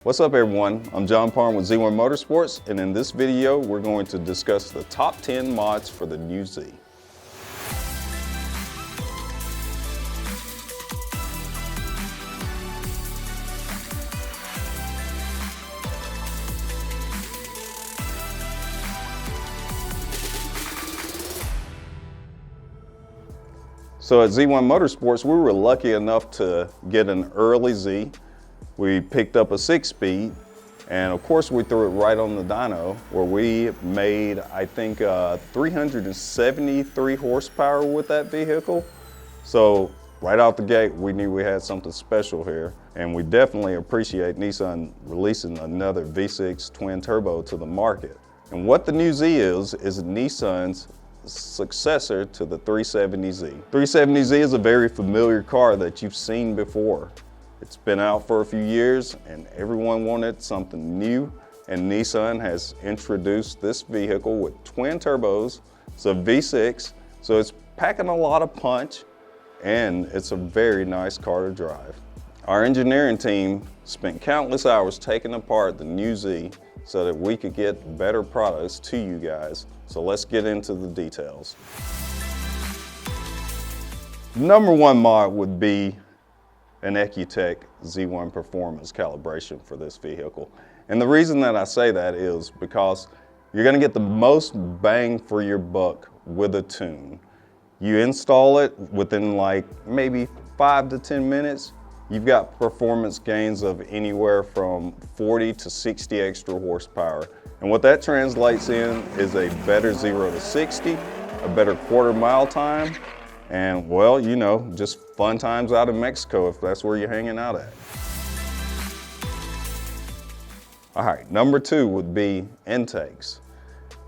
What's up everyone, I'm John Parham with Z1 Motorsports, and in this video we're going to discuss the top 10 mods for the new Z. So at Z1 Motorsports we were lucky enough to get an early Z. We picked up a 6-speed, and of course we threw it right on the dyno, where we made, I think, 373 horsepower with that vehicle. So right out the gate, we knew we had something special here, and we definitely appreciate Nissan releasing another V6 twin turbo to the market. And what the new Z is Nissan's successor to the 370Z. 370Z is a very familiar car that you've seen before. It's been out for a few years and everyone wanted something new, and Nissan has introduced this vehicle with twin turbos. It's a V6, so it's packing a lot of punch and it's a very nice car to drive. Our engineering team spent countless hours taking apart the new Z so that we could get better products to you guys. So let's get into the details. Number one mod would be an EcuTek Z1 performance calibration for this vehicle. And the reason that I say that is because you're gonna get the most bang for your buck with a tune. You install it within like maybe 5 to 10 minutes, you've got performance gains of anywhere from 40 to 60 extra horsepower. And what that translates in is a better 0 to 60, a better quarter-mile time, and well, you know, just fun times out in Mexico if that's where you're hanging out at. All right, number two would be intakes.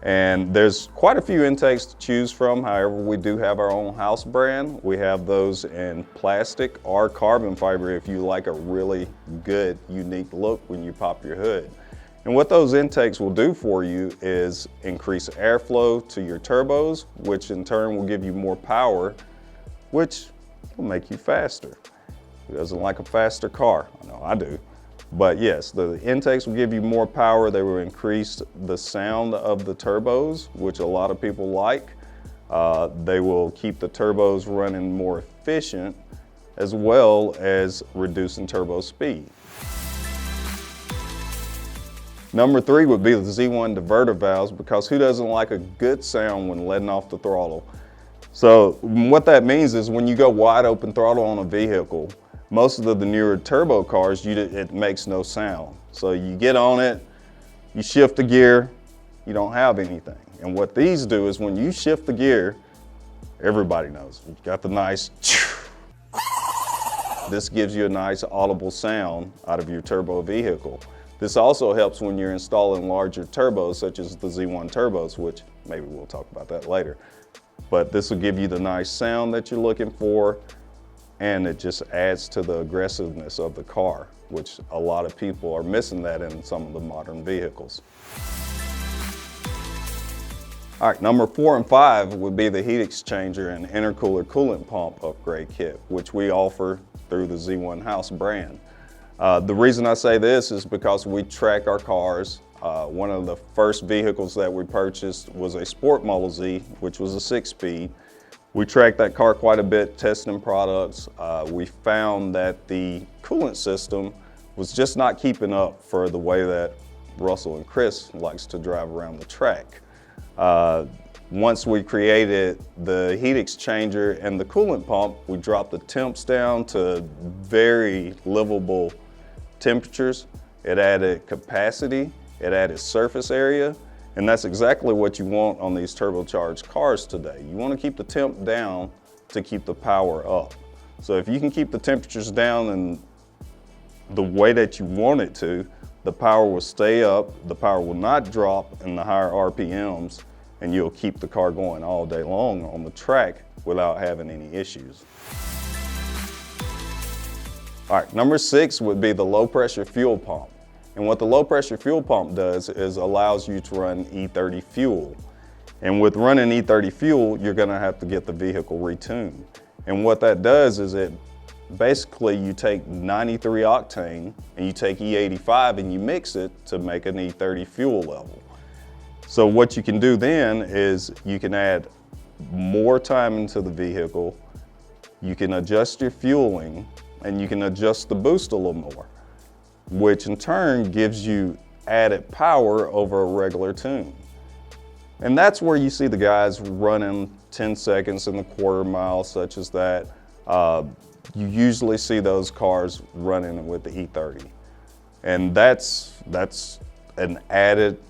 And there's quite a few intakes to choose from. However, we do have our own house brand. We have those in plastic or carbon fiber if you like a really good, unique look when you pop your hood. And what those intakes will do for you is increase airflow to your turbos, which in turn will give you more power, which will make you faster. Who doesn't like a faster car? I know I do. But yes, the intakes will give you more power. They will increase the sound of the turbos, which a lot of people like. They will keep the turbos running more efficient, as well as reducing turbo speed. Number three would be the Z1 diverter valves, because who doesn't like a good sound when letting off the throttle? So what that means is when you go wide open throttle on a vehicle, most of the newer turbo cars, it makes no sound. So you get on it, you shift the gear, you don't have anything. And what these do is when you shift the gear, everybody knows, you got the nice, this gives you a nice audible sound out of your turbo vehicle. This also helps when you're installing larger turbos, such as the Z1 turbos, which maybe we'll talk about that later. But this will give you the nice sound that you're looking for, and it just adds to the aggressiveness of the car, which a lot of people are missing that in some of the modern vehicles. All right, number 4 and 5 would be the heat exchanger and intercooler coolant pump upgrade kit, which we offer through the Z1 house brand. The reason I say this is because we track our cars. One of the first vehicles that we purchased was a Sport Model Z, which was a 6-speed. We tracked that car quite a bit, testing products. We found that the coolant system was just not keeping up for the way that Russell and Chris likes to drive around the track. Once we created the heat exchanger and the coolant pump, we dropped the temps down to very livable temperatures. It added capacity, it added surface area, and that's exactly what you want on these turbocharged cars today. You want to keep the temp down to keep the power up. So if you can keep the temperatures down in the way that you want it to, the power will stay up, the power will not drop in the higher RPMs, and you'll keep the car going all day long on the track without having any issues. All right, number 6 would be the low pressure fuel pump. And what the low pressure fuel pump does is allows you to run E30 fuel. And with running E30 fuel, you're gonna have to get the vehicle retuned. And what that does is it basically you take 93 octane and you take E85 and you mix it to make an E30 fuel level. So what you can do then is you can add more time into the vehicle, you can adjust your fueling, and you can adjust the boost a little more, which in turn gives you added power over a regular tune. And that's where you see the guys running 10 seconds in the quarter mile, such as that. You usually see those cars running with the E30. And that's an added,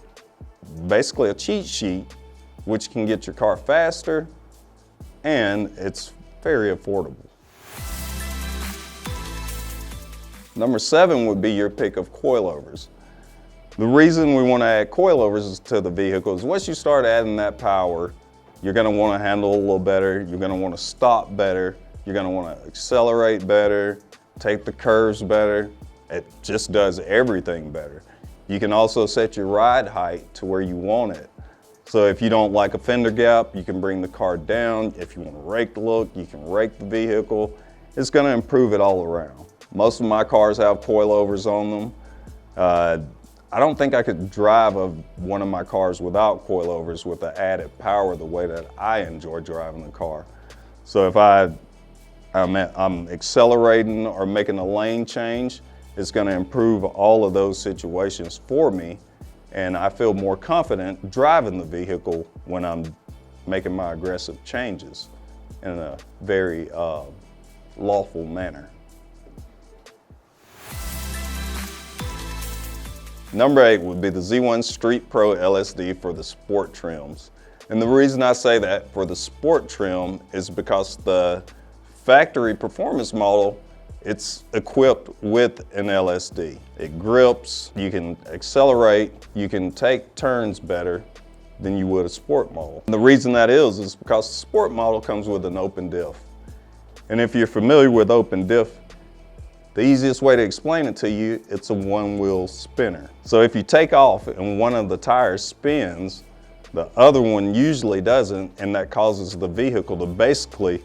basically a cheat sheet, which can get your car faster, and it's very affordable. Number 7 would be your pick of coilovers. The reason we want to add coilovers to the vehicle is once you start adding that power, you're going to want to handle a little better, you're going to want to stop better, you're going to want to accelerate better, take the curves better. It just does everything better. You can also set your ride height to where you want it. So if you don't like a fender gap, you can bring the car down. If you want to rake the look, you can rake the vehicle. It's going to improve it all around. Most of my cars have coilovers on them. I don't think I could drive one of my cars without coilovers with the added power the way that I enjoy driving the car. So if I'm accelerating or making a lane change, it's going to improve all of those situations for me, and I feel more confident driving the vehicle when I'm making my aggressive changes in a very lawful manner. Number 8 would be the Z Street Pro LSD for the sport trims. And the reason I say that for the sport trim is because the factory performance model, it's equipped with an LSD. It grips, you can accelerate, you can take turns better than you would a sport model. And the reason that is because the sport model comes with an open diff. And if you're familiar with open diff, the easiest way to explain it to you, it's a one-wheel spinner. So if you take off and one of the tires spins, the other one usually doesn't, and that causes the vehicle to basically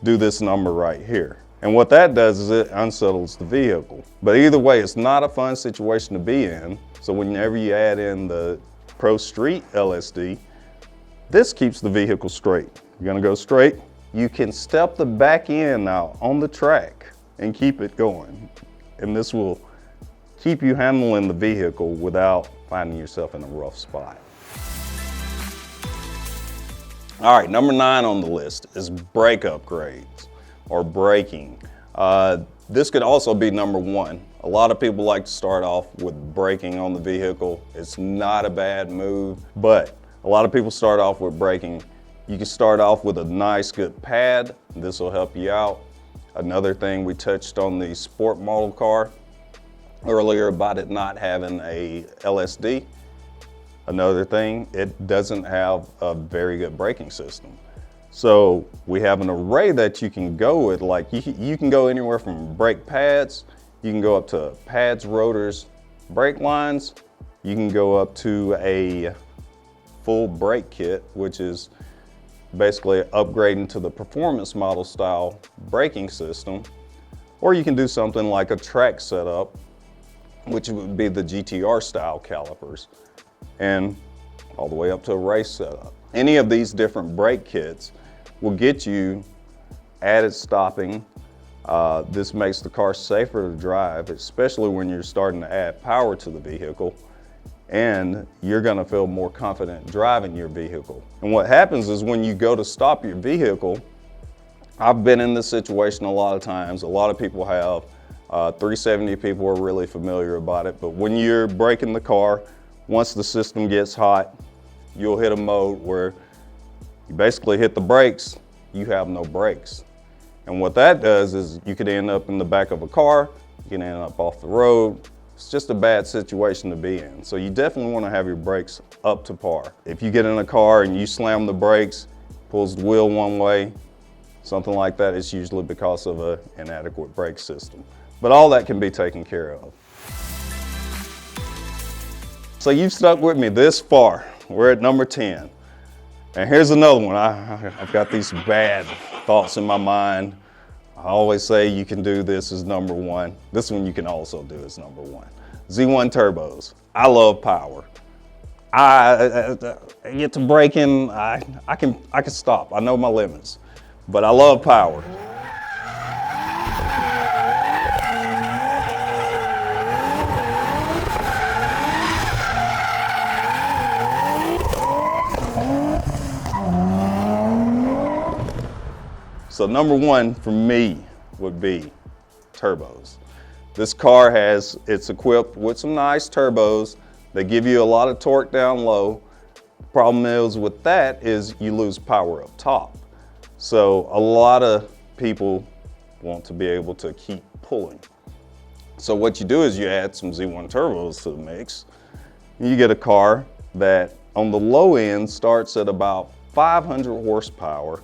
do this number right here. And what that does is it unsettles the vehicle. But either way, it's not a fun situation to be in. So whenever you add in the Pro Street LSD, this keeps the vehicle straight. You're gonna go straight. You can step the back end now on the track and keep it going. And this will keep you handling the vehicle without finding yourself in a rough spot. All right, number 9 on the list is brake upgrades or braking. This could also be number 1. A lot of people like to start off with braking on the vehicle. It's not a bad move, but a lot of people start off with braking. You can start off with a nice good pad. This will help you out. Another thing, we touched on the sport model car earlier about it not having a LSD. Another thing, it doesn't have a very good braking system. So we have an array that you can go with, like you can go anywhere from brake pads, you can go up to pads, rotors, brake lines, you can go up to a full brake kit, which is basically upgrading to the performance model style braking system, or you can do something like a track setup, which would be the GTR style calipers, and all the way up to a race setup. Any of these different brake kits will get you added stopping. This makes the car safer to drive, especially when you're starting to add power to the vehicle, and you're gonna feel more confident driving your vehicle. And what happens is when you go to stop your vehicle, I've been in this situation a lot of times, a lot of people have, 370 people are really familiar about it, but when you're braking the car, once the system gets hot, you'll hit a mode where you basically hit the brakes, you have no brakes. And what that does is you could end up in the back of a car, you can end up off the road. It's just a bad situation to be in. So you definitely want to have your brakes up to par. If you get in a car and you slam the brakes, pulls the wheel one way, something like that, it's usually because of an inadequate brake system. But all that can be taken care of. So you've stuck with me this far. We're at number 10. And here's another one. I've got these bad thoughts in my mind. I always say you can do this as number one. This one you can also do as number one. Z1 turbos. I love power. I get to braking, I can stop. I know my limits, but I love power. So number one for me would be turbos. This car it's equipped with some nice turbos. They give you a lot of torque down low. Problem is with that is you lose power up top. So a lot of people want to be able to keep pulling. So what you do is you add some Z1 turbos to the mix. You get a car that on the low end starts at about 500 horsepower.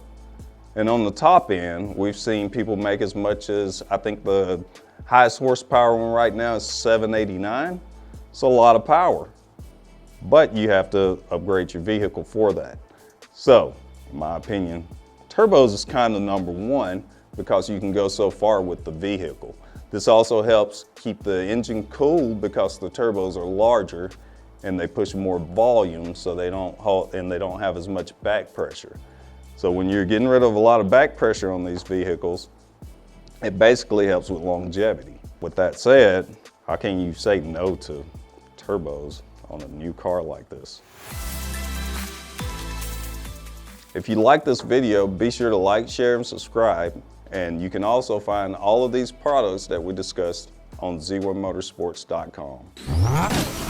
And on the top end, we've seen people make as much as, I think the highest horsepower one right now is 789. It's a lot of power, but you have to upgrade your vehicle for that. So, in my opinion, turbos is kind of number one because you can go so far with the vehicle. This also helps keep the engine cool because the turbos are larger and they push more volume so they don't halt and they don't have as much back pressure. So when you're getting rid of a lot of back pressure on these vehicles, it basically helps with longevity. With that said, how can you say no to turbos on a new car like this? If you like this video, be sure to like, share, and subscribe. And you can also find all of these products that we discussed on z1motorsports.com.